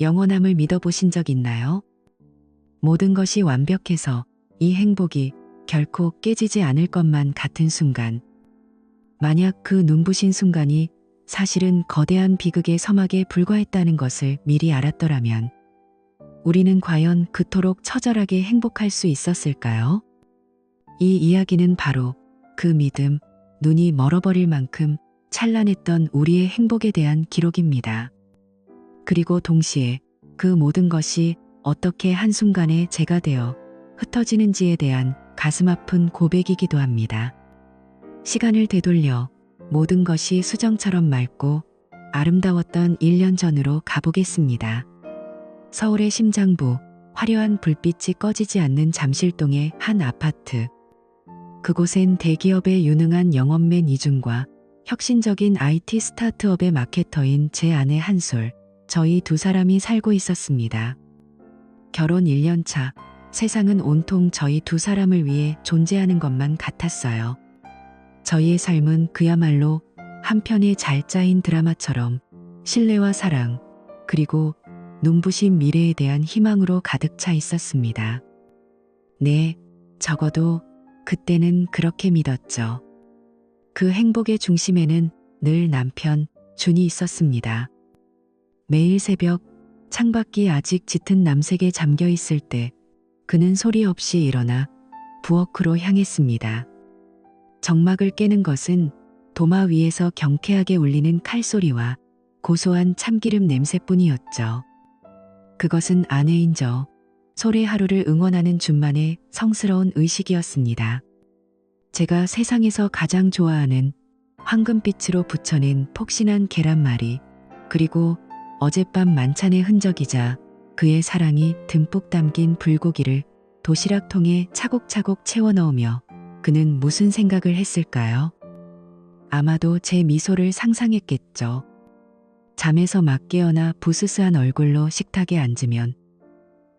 영원함을 믿어보신 적 있나요? 모든 것이 완벽해서 이 행복이 결코 깨지지 않을 것만 같은 순간. 만약 그 눈부신 순간이 사실은 거대한 비극의 서막에 불과했다는 것을 미리 알았더라면 우리는 과연 그토록 처절하게 행복할 수 있었을까요? 이 이야기는 바로 그 믿음, 눈이 멀어버릴 만큼 찬란했던 우리의 행복에 대한 기록입니다. 그리고 동시에 그 모든 것이 어떻게 한순간에 재가 되어 흩어지는지에 대한 가슴 아픈 고백이기도 합니다. 시간을 되돌려 모든 것이 수정처럼 맑고 아름다웠던 1년 전으로 가보겠습니다. 서울의 심장부, 화려한 불빛이 꺼지지 않는 잠실동의 한 아파트. 그곳엔 대기업의 유능한 영업맨 이준과 혁신적인 IT 스타트업의 마케터인 제 아내 한솔, 저희 두 사람이 살고 있었습니다. 결혼 1년 차, 세상은 온통 저희 두 사람을 위해 존재하는 것만 같았어요. 저희의 삶은 그야말로 한 편의 잘 짜인 드라마처럼 신뢰와 사랑, 그리고 눈부신 미래에 대한 희망으로 가득 차 있었습니다. 네, 적어도 그때는 그렇게 믿었죠. 그 행복의 중심에는 늘 남편, 준이 있었습니다. 매일 새벽 창밖이 아직 짙은 남색에 잠겨 있을 때 그는 소리 없이 일어나 부엌으로 향했습니다. 정막을 깨는 것은 도마 위에서 경쾌하게 울리는 칼소리와 고소한 참기름 냄새뿐이었죠. 그것은 아내인 저, 솔의 하루를 응원하는 준만의 성스러운 의식이었습니다. 제가 세상에서 가장 좋아하는 황금빛으로 붙여낸 폭신한 계란말이, 그리고 어젯밤 만찬의 흔적이자 그의 사랑이 듬뿍 담긴 불고기를 도시락통에 차곡차곡 채워 넣으며 그는 무슨 생각을 했을까요? 아마도 제 미소를 상상했겠죠. 잠에서 막 깨어나 부스스한 얼굴로 식탁에 앉으면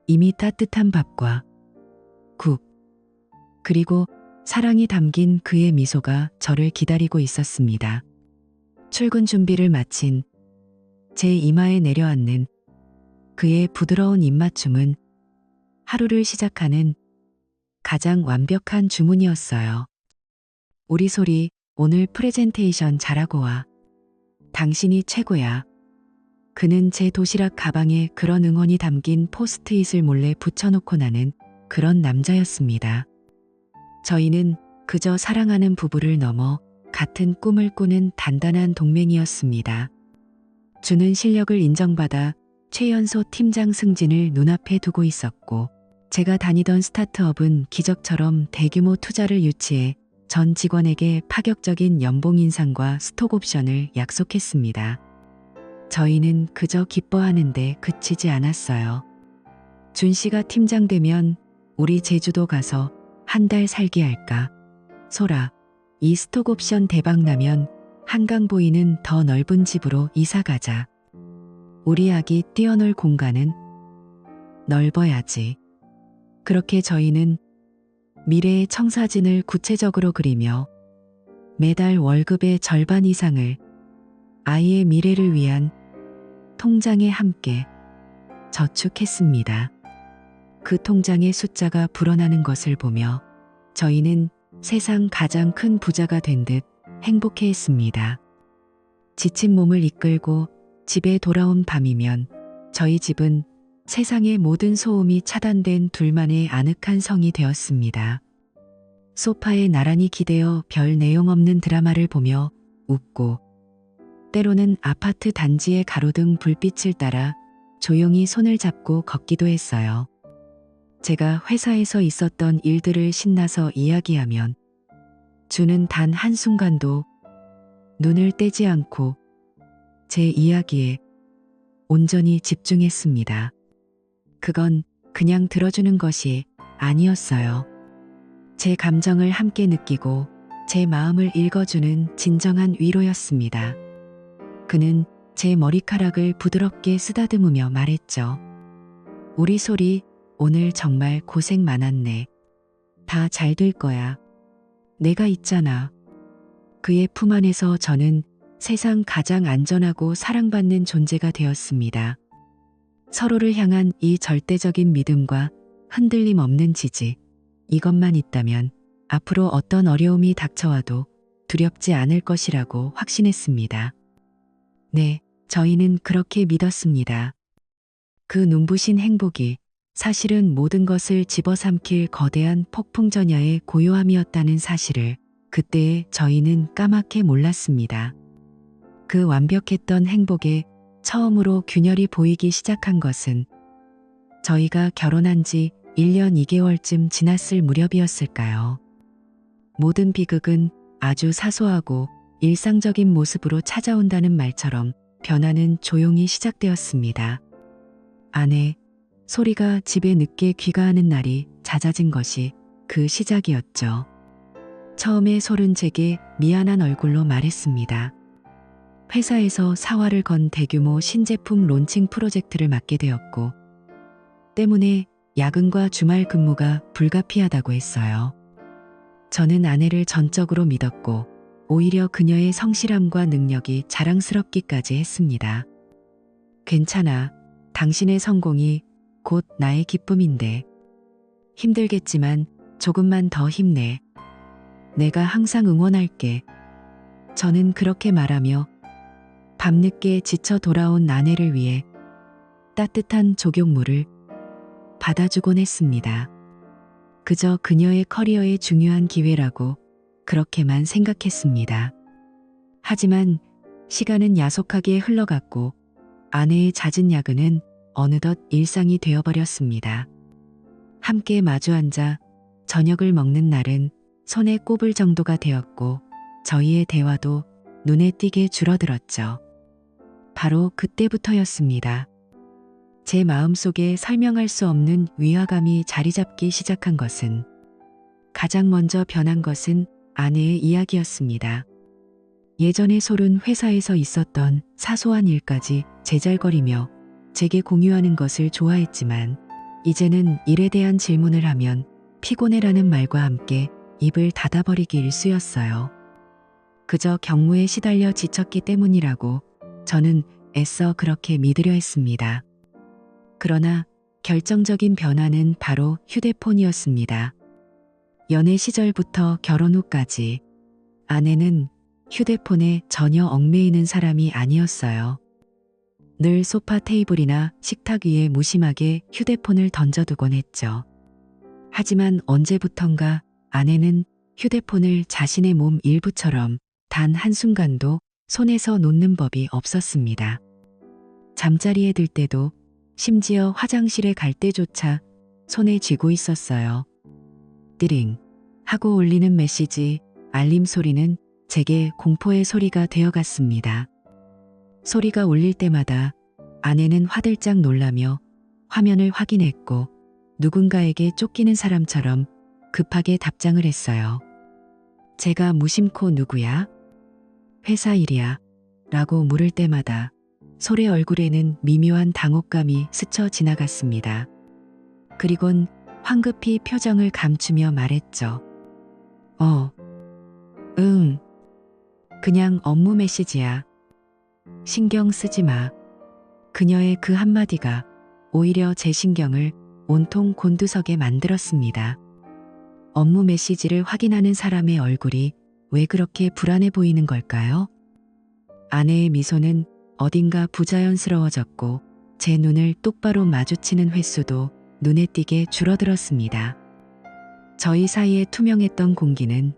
이미 따뜻한 밥과 국, 그리고 사랑이 담긴 그의 미소가 저를 기다리고 있었습니다. 출근 준비를 마친 제 이마에 내려앉는 그의 부드러운 입맞춤은 하루를 시작하는 가장 완벽한 주문이었어요. 우리 솔이 오늘 프레젠테이션 잘하고 와. 당신이 최고야. 그는 제 도시락 가방에 그런 응원이 담긴 포스트잇을 몰래 붙여놓고 나는 그런 남자였습니다. 저희는 그저 사랑하는 부부를 넘어 같은 꿈을 꾸는 단단한 동맹이었습니다. 주는 실력을 인정받아 최연소 팀장 승진을 눈앞에 두고 있었고, 제가 다니던 스타트업은 기적처럼 대규모 투자를 유치해 전 직원에게 파격적인 연봉 인상과 스톡 옵션을 약속했습니다. 저희는 그저 기뻐하는데 그치지 않았어요. 준 씨가 팀장 되면 우리 제주도 가서 한 달 살기 할까? 소라, 이 스톡 옵션 대박 나면 한강 보이는 더 넓은 집으로 이사 가자. 우리 아기 뛰어놀 공간은 넓어야지. 그렇게 저희는 미래의 청사진을 구체적으로 그리며 매달 월급의 절반 이상을 아이의 미래를 위한 통장에 함께 저축했습니다. 그 통장의 숫자가 불어나는 것을 보며 저희는 세상 가장 큰 부자가 된 듯 행복해했습니다. 지친 몸을 이끌고 집에 돌아온 밤이면 저희 집은 세상의 모든 소음이 차단된 둘만의 아늑한 성이 되었습니다. 소파에 나란히 기대어 별 내용 없는 드라마를 보며 웃고, 때로는 아파트 단지의 가로등 불빛을 따라 조용히 손을 잡고 걷기도 했어요. 제가 회사에서 있었던 일들을 신나서 이야기하면 주는 단 한순간도 눈을 떼지 않고 제 이야기에 온전히 집중했습니다. 그건 그냥 들어주는 것이 아니었어요. 제 감정을 함께 느끼고 제 마음을 읽어주는 진정한 위로였습니다. 그는 제 머리카락을 부드럽게 쓰다듬으며 말했죠. 우리 솔이 오늘 정말 고생 많았네. 다 잘 될 거야. 내가 있잖아. 그의 품 안에서 저는 세상 가장 안전하고 사랑받는 존재가 되었습니다. 서로를 향한 이 절대적인 믿음과 흔들림 없는 지지, 이것만 있다면 앞으로 어떤 어려움이 닥쳐와도 두렵지 않을 것이라고 확신했습니다. 네, 저희는 그렇게 믿었습니다. 그 눈부신 행복이 사실은 모든 것을 집어삼킬 거대한 폭풍전야의 고요함이었다는 사실을 그때의 저희는 까맣게 몰랐습니다. 그 완벽했던 행복에 처음으로 균열이 보이기 시작한 것은 저희가 결혼한 지 1년 2개월쯤 지났을 무렵이었을까요? 모든 비극은 아주 사소하고 일상적인 모습으로 찾아온다는 말처럼 변화는 조용히 시작되었습니다. 아내, 소리가 집에 늦게 귀가하는 날이 잦아진 것이 그 시작이었죠. 처음에 솔은 제게 미안한 얼굴로 말했습니다. 회사에서 사활을 건 대규모 신제품 론칭 프로젝트를 맡게 되었고, 때문에 야근과 주말 근무가 불가피하다고 했어요. 저는 아내를 전적으로 믿었고, 오히려 그녀의 성실함과 능력이 자랑스럽기까지 했습니다. 괜찮아. 당신의 성공이 곧 나의 기쁨인데. 힘들겠지만 조금만 더 힘내. 내가 항상 응원할게. 저는 그렇게 말하며 밤늦게 지쳐 돌아온 아내를 위해 따뜻한 족욕물을 받아주곤 했습니다. 그저 그녀의 커리어의 중요한 기회라고 그렇게만 생각했습니다. 하지만 시간은 야속하게 흘러갔고 아내의 잦은 야근은 어느덧 일상이 되어버렸습니다. 함께 마주 앉아 저녁을 먹는 날은 손에 꼽을 정도가 되었고 저희의 대화도 눈에 띄게 줄어들었죠. 바로 그때부터였습니다. 제 마음속에 설명할 수 없는 위화감이 자리 잡기 시작한 것은 가장 먼저 변한 것은 아내의 이야기였습니다. 예전에 솔은 회사에서 있었던 사소한 일까지 제잘거리며 제게 공유하는 것을 좋아했지만 이제는 일에 대한 질문을 하면 피곤해라는 말과 함께 입을 닫아버리기 일쑤였어요. 그저 경무에 시달려 지쳤기 때문이라고 저는 애써 그렇게 믿으려 했습니다. 그러나 결정적인 변화는 바로 휴대폰이었습니다. 연애 시절부터 결혼 후까지 아내는 휴대폰에 전혀 얽매이는 사람이 아니었어요. 늘 소파 테이블이나 식탁 위에 무심하게 휴대폰을 던져두곤 했죠. 하지만 언제부턴가 아내는 휴대폰을 자신의 몸 일부처럼 단 한순간도 손에서 놓는 법이 없었습니다. 잠자리에 들 때도 심지어 화장실에 갈 때조차 손에 쥐고 있었어요. 띠링 하고 울리는 메시지, 알림 소리는 제게 공포의 소리가 되어갔습니다. 소리가 울릴 때마다 아내는 화들짝 놀라며 화면을 확인했고 누군가에게 쫓기는 사람처럼 급하게 답장을 했어요. 제가 무심코 누구야? 회사 일이야. 라고 물을 때마다 솔의 얼굴에는 미묘한 당혹감이 스쳐 지나갔습니다. 그리곤 황급히 표정을 감추며 말했죠. 그냥 업무 메시지야. 신경 쓰지 마. 그녀의 그 한마디가 오히려 제 신경을 온통 곤두서게 만들었습니다. 업무 메시지를 확인하는 사람의 얼굴이 왜 그렇게 불안해 보이는 걸까요? 아내의 미소는 어딘가 부자연스러워졌고 제 눈을 똑바로 마주치는 횟수도 눈에 띄게 줄어들었습니다. 저희 사이에 투명했던 공기는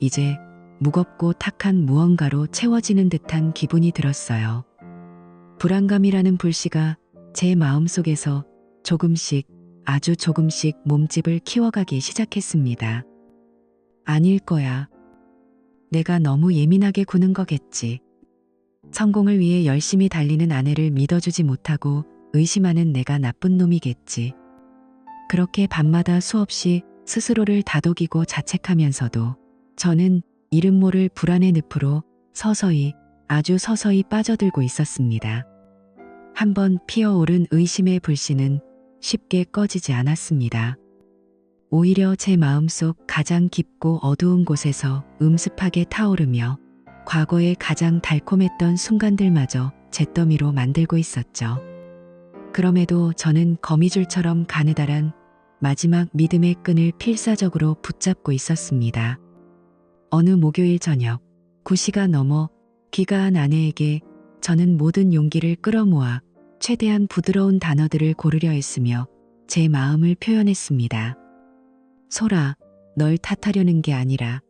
이제 무겁고 탁한 무언가로 채워지는 듯한 기분이 들었어요. 불안감이라는 불씨가 제 마음속에서 조금씩, 아주 조금씩 몸집을 키워가기 시작했습니다. 아닐 거야. 내가 너무 예민하게 구는 거겠지. 성공을 위해 열심히 달리는 아내를 믿어주지 못하고 의심하는 내가 나쁜 놈이겠지. 그렇게 밤마다 수없이 스스로를 다독이고 자책하면서도 저는 이름 모를 불안의 늪으로 서서히, 아주 서서히 빠져들고 있었습니다. 한번 피어오른 의심의 불씨는 쉽게 꺼지지 않았습니다. 오히려 제 마음속 가장 깊고 어두운 곳에서 음습하게 타오르며 과거의 가장 달콤했던 순간들마저 잿더미로 만들고 있었죠. 그럼에도 저는 거미줄처럼 가느다란 마지막 믿음의 끈을 필사적으로 붙잡고 있었습니다. 어느 목요일 저녁 9시가 넘어 귀가한 아내에게 저는 모든 용기를 끌어모아 최대한 부드러운 단어들을 고르려 했으며 제 마음을 표현했습니다. 소라, 널 탓하려는 게 아니라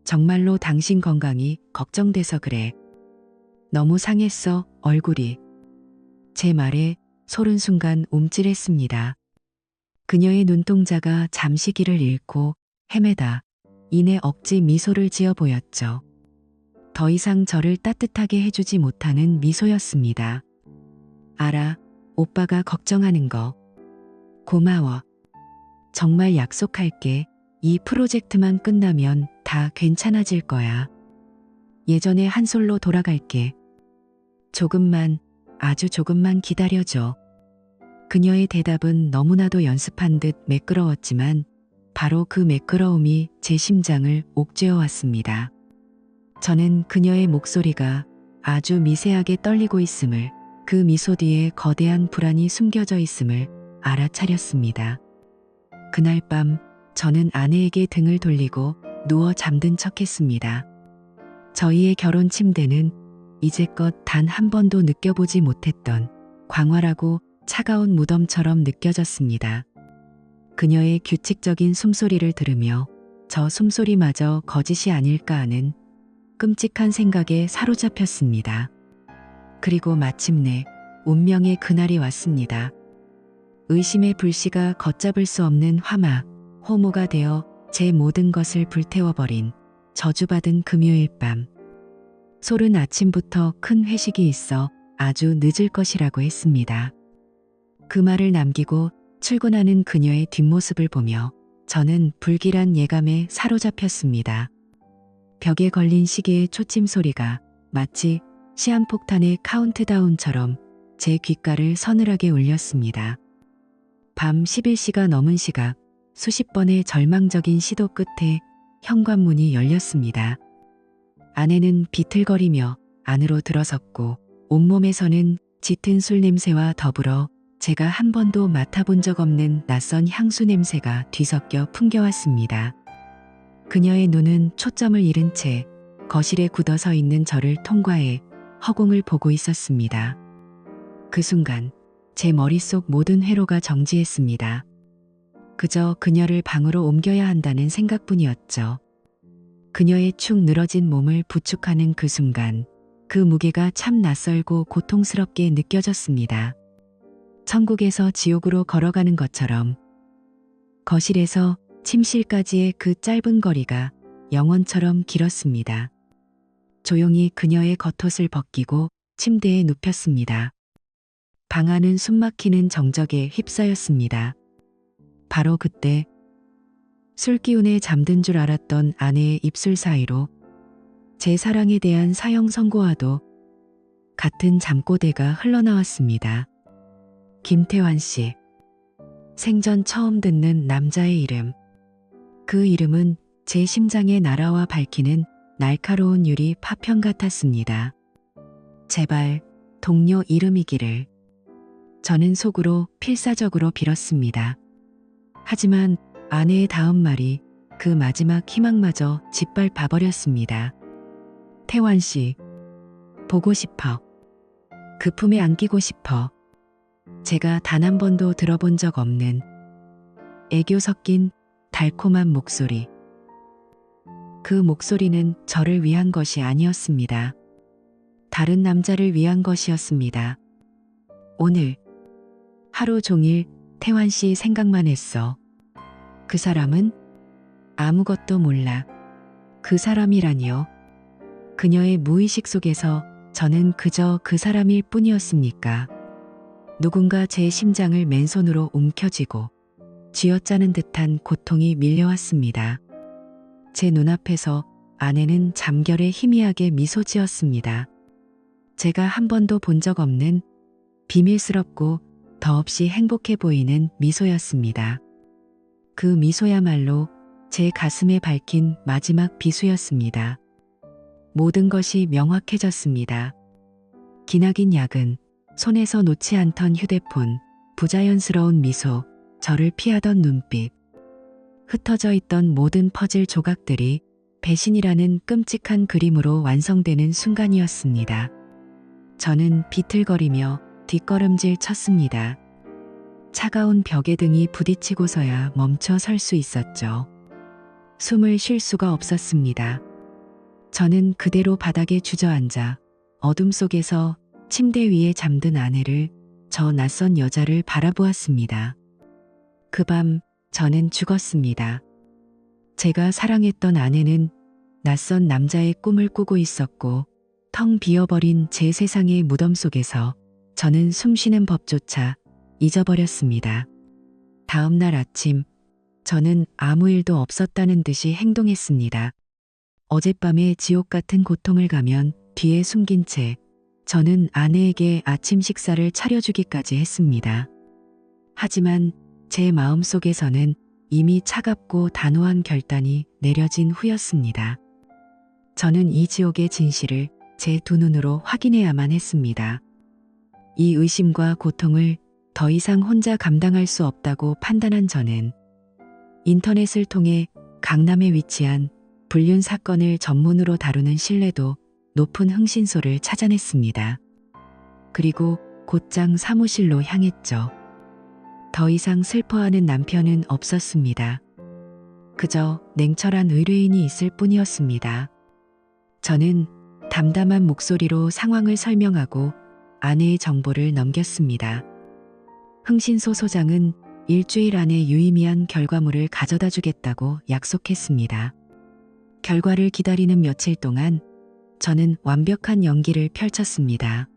정말로 당신 건강이 걱정돼서 그래. 너무 상했어, 얼굴이. 제 말에 소른 순간 움찔했습니다. 그녀의 눈동자가 잠시 길을 잃고 헤매다 이내 억지 미소를 지어 보였죠. 더 이상 저를 따뜻하게 해주지 못하는 미소였습니다. 알아, 오빠가 걱정하는 거. 고마워. 정말 약속할게. 이 프로젝트만 끝나면 다 괜찮아질 거야. 예전에 한솔로 돌아갈게. 조금만, 아주 조금만 기다려줘. 그녀의 대답은 너무나도 연습한 듯 매끄러웠지만 바로 그 매끄러움이 제 심장을 옥죄어 왔습니다. 저는 그녀의 목소리가 아주 미세하게 떨리고 있음을, 그 미소 뒤에 거대한 불안이 숨겨져 있음을 알아차렸습니다. 그날 밤 저는 아내에게 등을 돌리고 누워 잠든 척했습니다. 저희의 결혼 침대는 이제껏 단 한 번도 느껴보지 못했던 광활하고 차가운 무덤처럼 느껴졌습니다. 그녀의 규칙적인 숨소리를 들으며 저 숨소리마저 거짓이 아닐까 하는 끔찍한 생각에 사로잡혔습니다. 그리고 마침내 운명의 그날이 왔습니다. 의심의 불씨가 걷잡을 수 없는 화막, 호모가 되어 제 모든 것을 불태워버린 저주받은 금요일 밤. 솔은 아침부터 큰 회식이 있어 아주 늦을 것이라고 했습니다. 그 말을 남기고 출근하는 그녀의 뒷모습을 보며 저는 불길한 예감에 사로잡혔습니다. 벽에 걸린 시계의 초침 소리가 마치 시한폭탄의 카운트다운처럼 제 귓가를 서늘하게 울렸습니다. 밤 11시가 넘은 시각, 수십 번의 절망적인 시도 끝에 현관문이 열렸습니다. 아내는 비틀거리며 안으로 들어섰고 온몸에서는 짙은 술 냄새와 더불어 제가 한 번도 맡아본 적 없는 낯선 향수 냄새가 뒤섞여 풍겨왔습니다. 그녀의 눈은 초점을 잃은 채 거실에 굳어서 있는 저를 통과해 허공을 보고 있었습니다. 그 순간 제 머릿속 모든 회로가 정지했습니다. 그저 그녀를 방으로 옮겨야 한다는 생각뿐이었죠. 그녀의 축 늘어진 몸을 부축하는 그 순간 그 무게가 참 낯설고 고통스럽게 느껴졌습니다. 천국에서 지옥으로 걸어가는 것처럼 거실에서 침실까지의 그 짧은 거리가 영원처럼 길었습니다. 조용히 그녀의 겉옷을 벗기고 침대에 눕혔습니다. 방 안은 숨막히는 정적에 휩싸였습니다. 바로 그때 술 기운에 잠든 줄 알았던 아내의 입술 사이로 제 사랑에 대한 사형 선고와도 같은 잠꼬대가 흘러나왔습니다. 김태환 씨. 생전 처음 듣는 남자의 이름. 그 이름은 제 심장의 날아와 밝히는 날카로운 유리 파편 같았습니다. 제발 동료 이름이기를. 저는 속으로 필사적으로 빌었습니다. 하지만 아내의 다음 말이 그 마지막 희망마저 짓밟아 버렸습니다. 태환 씨, 보고 싶어. 그 품에 안기고 싶어. 제가 단 한 번도 들어본 적 없는 애교 섞인 달콤한 목소리. 그 목소리는 저를 위한 것이 아니었습니다. 다른 남자를 위한 것이었습니다. 오늘 하루 종일 태환 씨 생각만 했어. 그 사람은 아무것도 몰라. 그 사람이라니요. 그녀의 무의식 속에서 저는 그저 그 사람일 뿐이었습니까? 누군가 제 심장을 맨손으로 움켜쥐고 쥐어짜는 듯한 고통이 밀려왔습니다. 제 눈앞에서 아내는 잠결에 희미하게 미소 지었습니다. 제가 한 번도 본 적 없는 비밀스럽고 더없이 행복해 보이는 미소였습니다. 그 미소야말로 제 가슴에 밝힌 마지막 비수였습니다. 모든 것이 명확해졌습니다. 기나긴 야근, 손에서 놓지 않던 휴대폰, 부자연스러운 미소, 저를 피하던 눈빛. 흩어져 있던 모든 퍼즐 조각들이 배신이라는 끔찍한 그림으로 완성되는 순간이었습니다. 저는 비틀거리며 뒷걸음질 쳤습니다. 차가운 벽에 등이 부딪히고서야 멈춰 설 수 있었죠. 숨을 쉴 수가 없었습니다. 저는 그대로 바닥에 주저앉아 어둠 속에서 침대 위에 잠든 아내를, 저 낯선 여자를 바라보았습니다. 그 밤 저는 죽었습니다. 제가 사랑했던 아내는 낯선 남자의 꿈을 꾸고 있었고, 텅 비어버린 제 세상의 무덤 속에서 저는 숨쉬는 법조차 잊어버렸습니다. 다음 날 아침, 저는 아무 일도 없었다는 듯이 행동했습니다. 어젯밤의 지옥 같은 고통을 가면 뒤에 숨긴 채 저는 아내에게 아침 식사를 차려주기까지 했습니다. 하지만 제 마음속에서는 이미 차갑고 단호한 결단이 내려진 후였습니다. 저는 이 지옥의 진실을 제 두 눈으로 확인해야만 했습니다. 이 의심과 고통을 더 이상 혼자 감당할 수 없다고 판단한 저는 인터넷을 통해 강남에 위치한 불륜 사건을 전문으로 다루는 신뢰도 높은 흥신소를 찾아냈습니다. 그리고 곧장 사무실로 향했죠. 더 이상 슬퍼하는 남편은 없었습니다. 그저 냉철한 의뢰인이 있을 뿐이었습니다. 저는 담담한 목소리로 상황을 설명하고 아내의 정보를 넘겼습니다. 흥신소 소장은 일주일 안에 유의미한 결과물을 가져다 주겠다고 약속했습니다. 결과를 기다리는 며칠 동안 저는 완벽한 연기를 펼쳤습니다.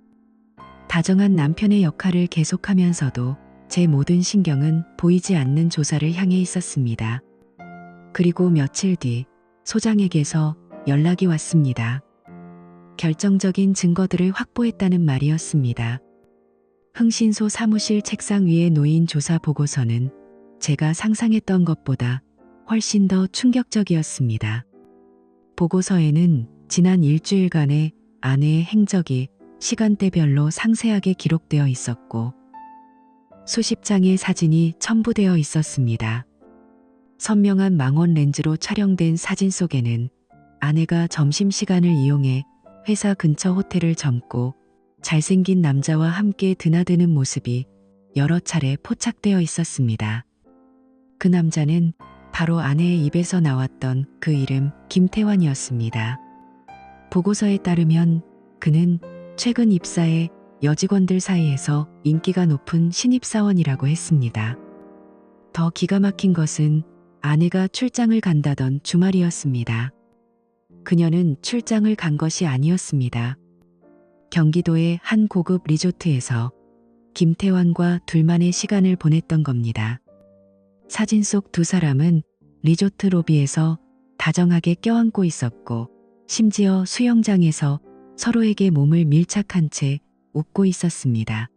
다정한 남편의 역할을 계속하면서도 제 모든 신경은 보이지 않는 조사를 향해 있었습니다. 그리고 며칠 뒤 소장에게서 연락이 왔습니다. 결정적인 증거들을 확보했다는 말이었습니다. 흥신소 사무실 책상 위에 놓인 조사 보고서는 제가 상상했던 것보다 훨씬 더 충격적이었습니다. 보고서에는 지난 일주일간의 아내의 행적이 시간대별로 상세하게 기록되어 있었고, 수십 장의 사진이 첨부되어 있었습니다. 선명한 망원 렌즈로 촬영된 사진 속에는 아내가 점심시간을 이용해 회사 근처 호텔을 점고 잘생긴 남자와 함께 드나드는 모습이 여러 차례 포착되어 있었습니다. 그 남자는 바로 아내의 입에서 나왔던 그 이름 김태환이었습니다. 보고서에 따르면 그는 최근 입사해 여직원들 사이에서 인기가 높은 신입사원이라고 했습니다. 더 기가 막힌 것은 아내가 출장을 간다던 주말이었습니다. 그녀는 출장을 간 것이 아니었습니다. 경기도의 한 고급 리조트에서 김태환과 둘만의 시간을 보냈던 겁니다. 사진 속 두 사람은 리조트 로비에서 다정하게 껴안고 있었고, 심지어 수영장에서 서로에게 몸을 밀착한 채 웃고 있었습니다.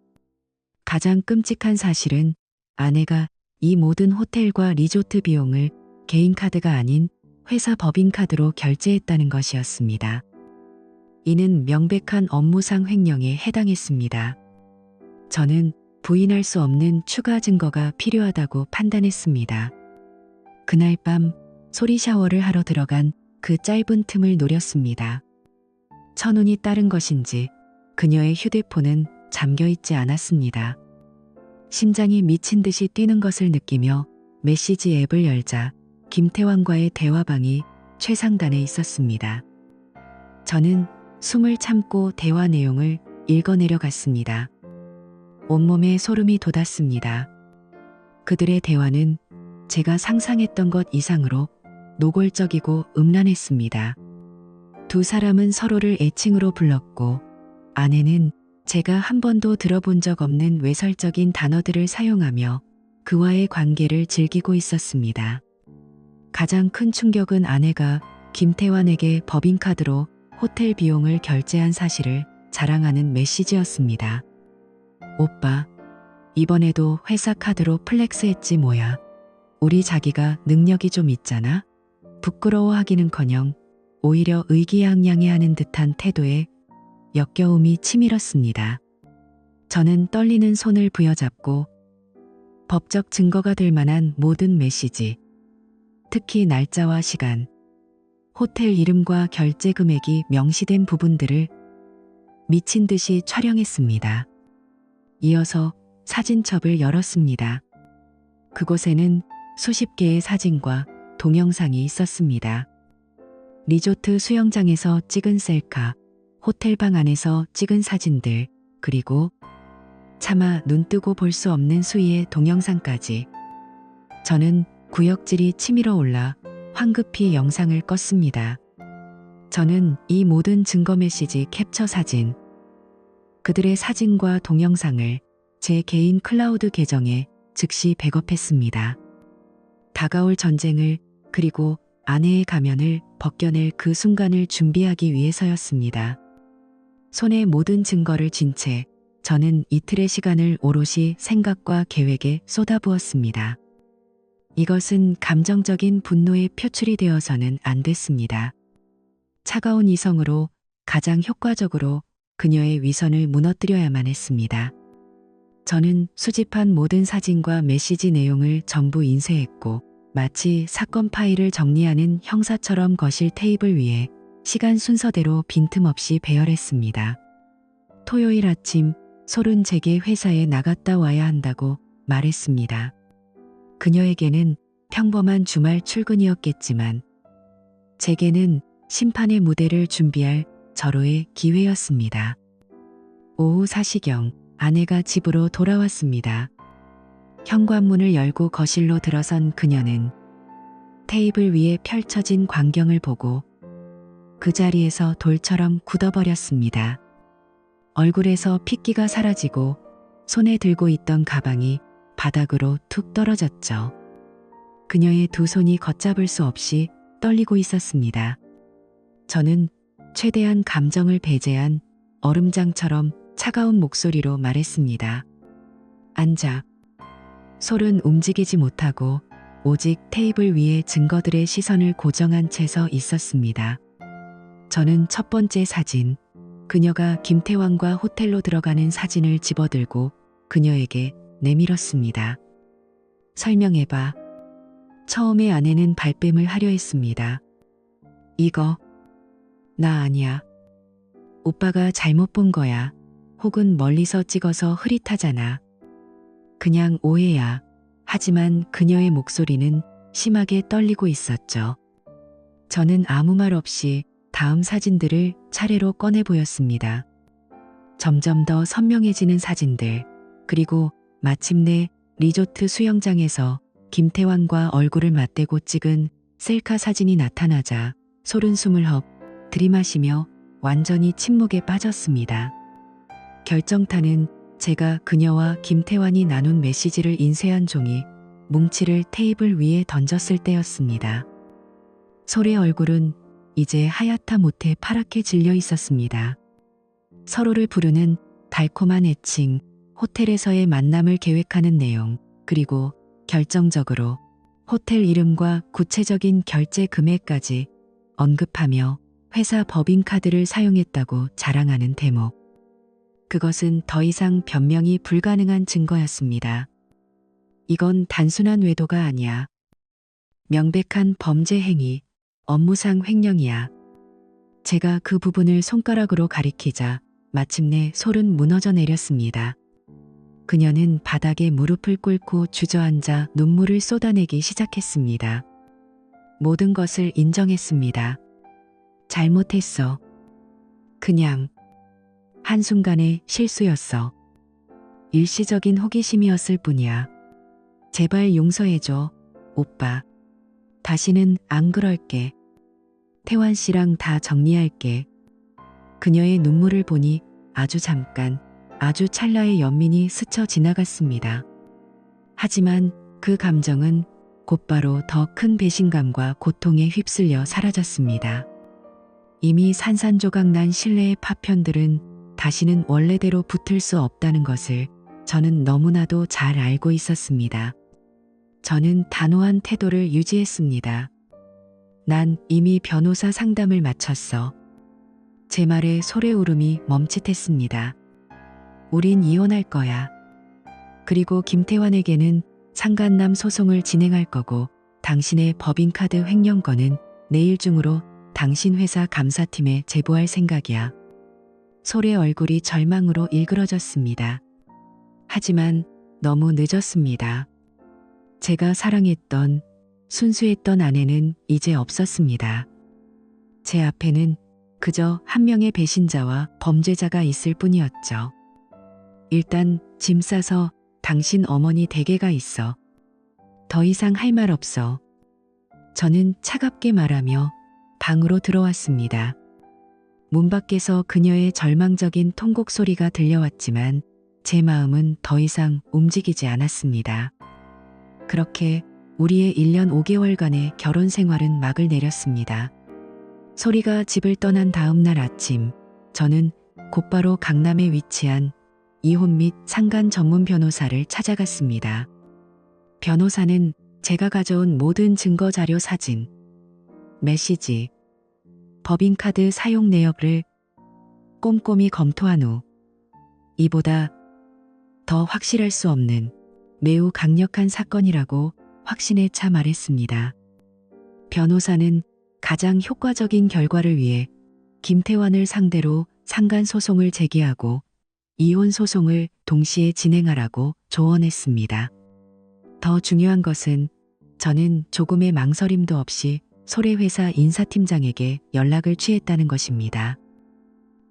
가장 끔찍한 사실은 아내가 이 모든 호텔과 리조트 비용을 개인 카드가 아닌 회사 법인카드로 결제했다는 것이었습니다. 이는 명백한 업무상 횡령에 해당했습니다. 저는 부인할 수 없는 추가 증거가 필요하다고 판단했습니다. 그날 밤 소리 샤워를 하러 들어간 그 짧은 틈을 노렸습니다. 천운이 따른 것인지 그녀의 휴대폰은 잠겨있지 않았습니다. 심장이 미친 듯이 뛰는 것을 느끼며 메시지 앱을 열자 김태환과의 대화방이 최상단에 있었습니다. 저는 숨을 참고 대화 내용을 읽어내려갔습니다. 온몸에 소름이 돋았습니다. 그들의 대화는 제가 상상했던 것 이상으로 노골적이고 음란했습니다. 두 사람은 서로를 애칭으로 불렀고, 아내는 제가 한 번도 들어본 적 없는 외설적인 단어들을 사용하며 그와의 관계를 즐기고 있었습니다. 가장 큰 충격은 아내가 김태환에게 법인카드로 호텔 비용을 결제한 사실을 자랑하는 메시지였습니다. 오빠, 이번에도 회사 카드로 플렉스했지 뭐야. 우리 자기가 능력이 좀 있잖아. 부끄러워하기는커녕 오히려 의기양양해하는 듯한 태도에 역겨움이 치밀었습니다. 저는 떨리는 손을 부여잡고 법적 증거가 될 만한 모든 메시지, 특히 날짜와 시간, 호텔 이름과 결제 금액이 명시된 부분들을 미친 듯이 촬영했습니다. 이어서 사진첩을 열었습니다. 그곳에는 수십 개의 사진과 동영상이 있었습니다. 리조트 수영장에서 찍은 셀카, 호텔방 안에서 찍은 사진들, 그리고 차마 눈뜨고 볼 수 없는 수위의 동영상까지. 저는 구역질이 치밀어 올라 황급히 영상을 껐습니다. 저는 이 모든 증거 메시지 캡처 사진, 그들의 사진과 동영상을 제 개인 클라우드 계정에 즉시 백업했습니다. 다가올 전쟁을, 그리고 아내의 가면을 벗겨낼 그 순간을 준비하기 위해서였습니다. 손에 모든 증거를 쥔 채 저는 이틀의 시간을 오롯이 생각과 계획에 쏟아부었습니다. 이것은 감정적인 분노에 표출이 되어서는 안 됐습니다. 차가운 이성으로 가장 효과적으로 그녀의 위선을 무너뜨려야만 했습니다. 저는 수집한 모든 사진과 메시지 내용을 전부 인쇄했고, 마치 사건 파일을 정리하는 형사처럼 거실 테이블 위에 시간 순서대로 빈틈없이 배열했습니다. 토요일 아침, 솔은 제게 회사에 나갔다 와야 한다고 말했습니다. 그녀에게는 평범한 주말 출근이었겠지만 제게는 심판의 무대를 준비할 절호의 기회였습니다. 오후 4시경 아내가 집으로 돌아왔습니다. 현관문을 열고 거실로 들어선 그녀는 테이블 위에 펼쳐진 광경을 보고 그 자리에서 돌처럼 굳어버렸습니다. 얼굴에서 핏기가 사라지고 손에 들고 있던 가방이 바닥으로 툭 떨어졌죠. 그녀의 두 손이 걷잡을 수 없이 떨리고 있었습니다. 저는 최대한 감정을 배제한 얼음장처럼 차가운 목소리로 말했습니다. 앉아. 솔은 움직이지 못하고 오직 테이블 위에 증거들의 시선을 고정한 채 서 있었습니다. 저는 첫 번째 사진, 그녀가 김태환과 호텔로 들어가는 사진을 집어들고 그녀에게 내밀었습니다. 설명해봐. 처음에 아내는 발뺌을 하려 했습니다. 이거 나 아니야. 오빠가 잘못 본 거야. 혹은 멀리서 찍어서 흐릿하잖아. 그냥 오해야. 하지만 그녀의 목소리는 심하게 떨리고 있었죠. 저는 아무 말 없이 다음 사진들을 차례로 꺼내 보였습니다. 점점 더 선명해지는 사진들, 그리고 마침내 리조트 수영장에서 김태환과 얼굴을 맞대고 찍은 셀카 사진이 나타나자 솔은 숨을 헉 들이마시며 완전히 침묵에 빠졌습니다. 결정타는 제가 그녀와 김태환이 나눈 메시지를 인쇄한 종이 뭉치를 테이블 위에 던졌을 때였습니다. 솔의 얼굴은 이제 하얗다 못해 파랗게 질려 있었습니다. 서로를 부르는 달콤한 애칭, 호텔에서의 만남을 계획하는 내용, 그리고 결정적으로 호텔 이름과 구체적인 결제 금액까지 언급하며 회사 법인카드를 사용했다고 자랑하는 대목. 그것은 더 이상 변명이 불가능한 증거였습니다. 이건 단순한 외도가 아니야. 명백한 범죄 행위, 업무상 횡령이야. 제가 그 부분을 손가락으로 가리키자 마침내 솔은 무너져 내렸습니다. 그녀는 바닥에 무릎을 꿇고 주저앉아 눈물을 쏟아내기 시작했습니다. 모든 것을 인정했습니다. 잘못했어. 그냥 한순간의 실수였어. 일시적인 호기심이었을 뿐이야. 제발 용서해줘, 오빠. 다시는 안 그럴게. 태환 씨랑 다 정리할게. 그녀의 눈물을 보니 아주 잠깐, 아주 찰나의 연민이 스쳐 지나갔습니다. 하지만 그 감정은 곧바로 더 큰 배신감과 고통에 휩쓸려 사라졌습니다. 이미 산산조각 난 신뢰의 파편들은 다시는 원래대로 붙을 수 없다는 것을 저는 너무나도 잘 알고 있었습니다. 저는 단호한 태도를 유지했습니다. 난 이미 변호사 상담을 마쳤어. 제 말에 솔의 울음이 멈칫했습니다. 우린 이혼할 거야. 그리고 김태환에게는 상간남 소송을 진행할 거고 당신의 법인카드 횡령건은 내일 중으로 당신 회사 감사팀에 제보할 생각이야. 솔의 얼굴이 절망으로 일그러졌습니다. 하지만 너무 늦었습니다. 제가 사랑했던, 순수했던 아내는 이제 없었습니다. 제 앞에는 그저 한 명의 배신자와 범죄자가 있을 뿐이었죠. 일단 짐 싸서 당신 어머니 댁에가 있어. 더 이상 할 말 없어. 저는 차갑게 말하며 방으로 들어왔습니다. 문 밖에서 그녀의 절망적인 통곡 소리가 들려왔지만 제 마음은 더 이상 움직이지 않았습니다. 그렇게 우리의 1년 5개월간의 결혼 생활은 막을 내렸습니다. 소리가 집을 떠난 다음 날 아침, 저는 곧바로 강남에 위치한 이혼 및 상간 전문 변호사를 찾아갔습니다. 변호사는 제가 가져온 모든 증거 자료 사진, 메시지, 법인카드 사용 내역을 꼼꼼히 검토한 후 이보다 더 확실할 수 없는 매우 강력한 사건이라고 확신에 차 말했습니다. 변호사는 가장 효과적인 결과를 위해 김태환을 상대로 상간소송을 제기하고 이혼 소송을 동시에 진행하라고 조언했습니다. 더 중요한 것은 저는 조금의 망설임도 없이 소래회사 인사팀장에게 연락을 취했다는 것입니다.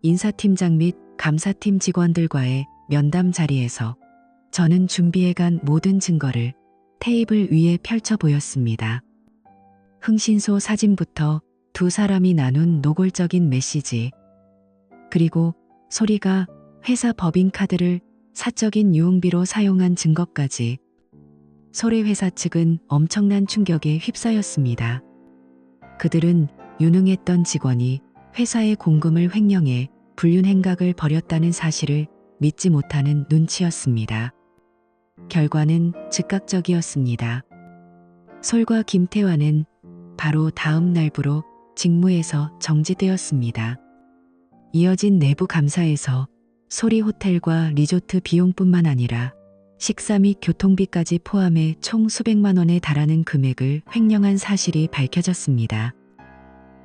인사팀장 및 감사팀 직원들과의 면담 자리에서 저는 준비해간 모든 증거를 테이블 위에 펼쳐 보였습니다. 흥신소 사진부터 두 사람이 나눈 노골적인 메시지, 그리고 소리가 회사 법인카드를 사적인 유흥비로 사용한 증거까지. 소래회사 측은 엄청난 충격에 휩싸였습니다. 그들은 유능했던 직원이 회사의 공금을 횡령해 불륜 행각을 벌였다는 사실을 믿지 못하는 눈치였습니다. 결과는 즉각적이었습니다. 솔과 김태환은 바로 다음 날부로 직무에서 정지되었습니다. 이어진 내부 감사에서 소리 호텔과 리조트 비용뿐만 아니라 식사 및 교통비까지 포함해 총 수백만 원에 달하는 금액을 횡령한 사실이 밝혀졌습니다.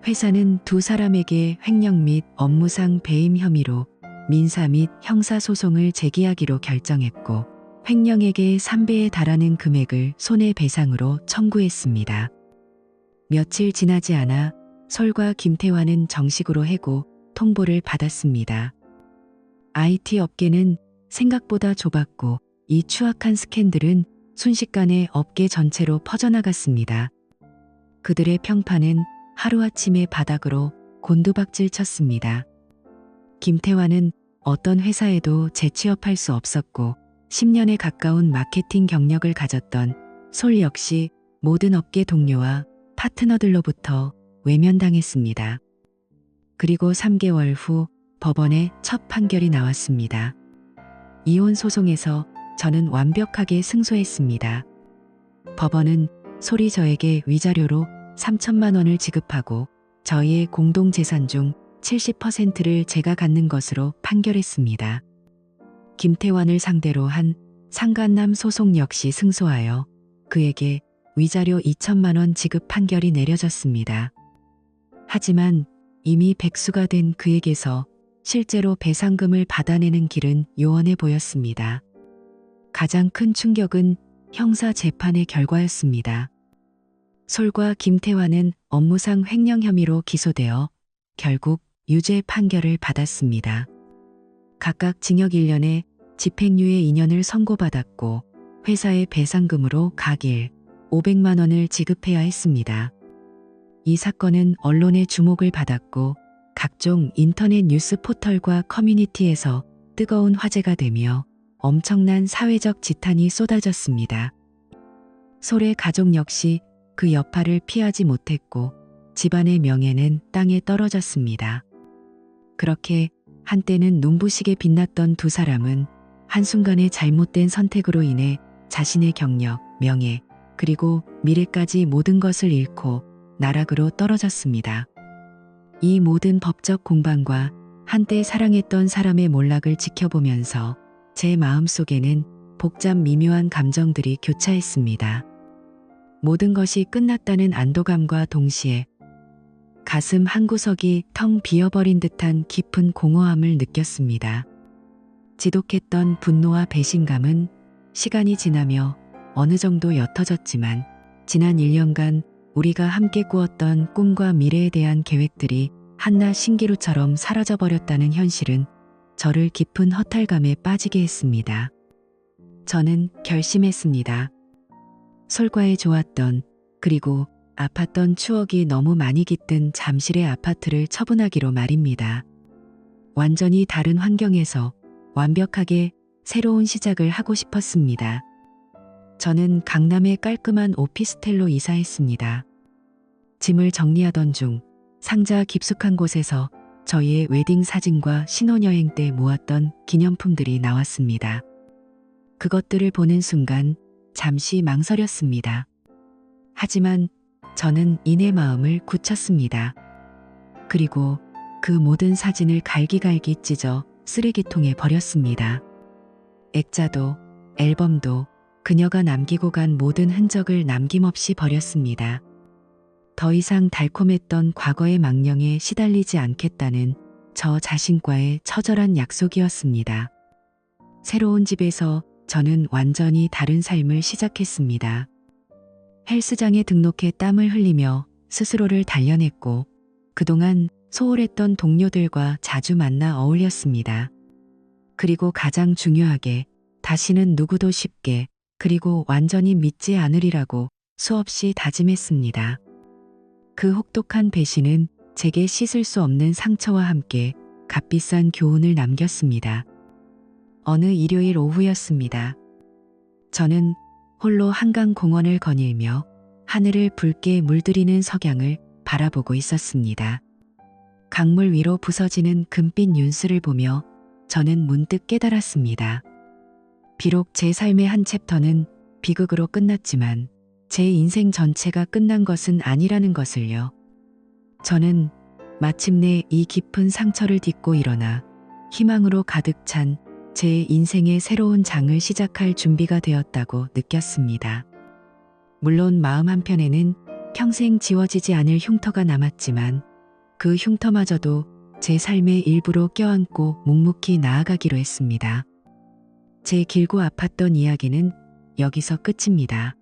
회사는 두 사람에게 횡령 및 업무상 배임 혐의로 민사 및 형사소송을 제기하기로 결정했고 횡령액의 3배에 달하는 금액을 손해배상으로 청구했습니다. 며칠 지나지 않아 솔과 김태환은 정식으로 해고 통보를 받았습니다. IT 업계는 생각보다 좁았고 이 추악한 스캔들은 순식간에 업계 전체로 퍼져나갔습니다. 그들의 평판은 하루아침에 바닥으로 곤두박질 쳤습니다. 김태환은 어떤 회사에도 재취업할 수 없었고 10년에 가까운 마케팅 경력을 가졌던 솔 역시 모든 업계 동료와 파트너들로부터 외면당했습니다. 그리고 3개월 후 법원에 첫 판결이 나왔습니다. 이혼 소송에서 저는 완벽하게 승소했습니다. 법원은 솔이 저에게 위자료로 3천만 원을 지급하고 저희의 공동재산 중 70%를 제가 갖는 것으로 판결했습니다. 김태환을 상대로 한 상간남 소송 역시 승소하여 그에게 위자료 2천만 원 지급 판결이 내려졌습니다. 하지만 이미 백수가 된 그에게서 실제로 배상금을 받아내는 길은 요원해 보였습니다. 가장 큰 충격은 형사 재판의 결과였습니다. 솔과 김태환은 업무상 횡령 혐의로 기소되어 결국 유죄 판결을 받았습니다. 각각 징역 1년에 집행유예 2년을 선고받았고 회사의 배상금으로 각 일 500만 원을 지급해야 했습니다. 이 사건은 언론의 주목을 받았고 각종 인터넷 뉴스 포털과 커뮤니티에서 뜨거운 화제가 되며 엄청난 사회적 지탄이 쏟아졌습니다. 솔의 가족 역시 그 여파를 피하지 못했고 집안의 명예는 땅에 떨어졌습니다. 그렇게 한때는 눈부시게 빛났던 두 사람은 한순간의 잘못된 선택으로 인해 자신의 경력, 명예, 그리고 미래까지 모든 것을 잃고 나락으로 떨어졌습니다. 이 모든 법적 공방과 한때 사랑했던 사람의 몰락을 지켜보면서 제 마음속에는 복잡 미묘한 감정들이 교차했습니다. 모든 것이 끝났다는 안도감과 동시에 가슴 한구석이 텅 비어버린 듯한 깊은 공허함을 느꼈습니다. 지독했던 분노와 배신감은 시간이 지나며 어느 정도 옅어졌지만 지난 1년간 우리가 함께 꾸었던 꿈과 미래에 대한 계획들이 한낱 신기루처럼 사라져버렸다는 현실은 저를 깊은 허탈감에 빠지게 했습니다. 저는 결심했습니다. 솔과에 좋았던 그리고 아팠던 추억이 너무 많이 깃든 잠실의 아파트를 처분하기로 말입니다. 완전히 다른 환경에서 완벽하게 새로운 시작을 하고 싶었습니다. 저는 강남의 깔끔한 오피스텔로 이사했습니다. 짐을 정리하던 중 상자 깊숙한 곳에서 저희의 웨딩 사진과 신혼여행 때 모았던 기념품들이 나왔습니다. 그것들을 보는 순간 잠시 망설였습니다. 하지만 저는 이내 마음을 굳혔습니다. 그리고 그 모든 사진을 갈기갈기 찢어 쓰레기통에 버렸습니다. 액자도 앨범도 그녀가 남기고 간 모든 흔적을 남김없이 버렸습니다. 더 이상 달콤했던 과거의 망령에 시달리지 않겠다는 저 자신과의 처절한 약속이었습니다. 새로운 집에서 저는 완전히 다른 삶을 시작했습니다. 헬스장에 등록해 땀을 흘리며 스스로를 단련했고 그동안 소홀했던 동료들과 자주 만나 어울렸습니다. 그리고 가장 중요하게 다시는 누구도 쉽게 그리고 완전히 믿지 않으리라고 수없이 다짐했습니다. 그 혹독한 배신은 제게 씻을 수 없는 상처와 함께 값비싼 교훈을 남겼습니다. 어느 일요일 오후였습니다. 저는 홀로 한강 공원을 거닐며 하늘을 붉게 물들이는 석양을 바라보고 있었습니다. 강물 위로 부서지는 금빛 윤수를 보며 저는 문득 깨달았습니다. 비록 제 삶의 한 챕터는 비극으로 끝났지만 제 인생 전체가 끝난 것은 아니라는 것을요. 저는 마침내 이 깊은 상처를 딛고 일어나 희망으로 가득 찬 제 인생의 새로운 장을 시작할 준비가 되었다고 느꼈습니다. 물론 마음 한편에는 평생 지워지지 않을 흉터가 남았지만 그 흉터마저도 제 삶의 일부로 껴안고 묵묵히 나아가기로 했습니다. 제 길고 아팠던 이야기는 여기서 끝입니다.